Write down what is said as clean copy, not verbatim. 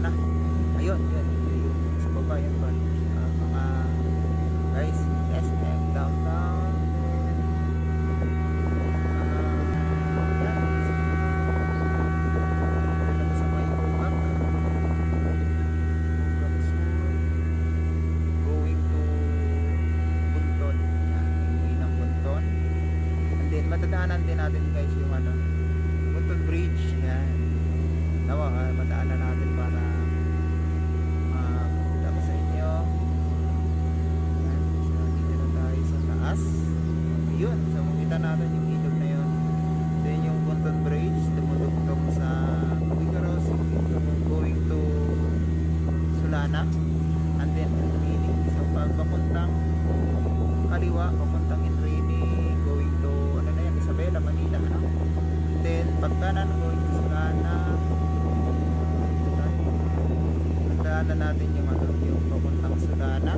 Sulana. Ayun, yun. Yung sa baba yan ba? Mga guys, SM downtown. Yan. Dito lang sa may Ugak. Ugak Sur. Going to Bunton. Yan, uwi ng Bunton. And then, matadaanan din natin guys yung ano, Bunton Bridge. Yan. Nawa, mataanan natin para makita ko sa inyo. Yan. So, dito na tayo sa taas. Ayun. So, makita natin yung ilog na yun. Then yung Bunton Bridge, dumudugtong sa Tuguegarao going to Sulana. And then, Enrini. So, pag papuntang kaliwa, papuntang Enrini, going to, ano na yan, Isabela, Manila. Ano? Then, pagkanan, going to Sulana. Tandaan na natin yung ano, yung papuntang Sulana.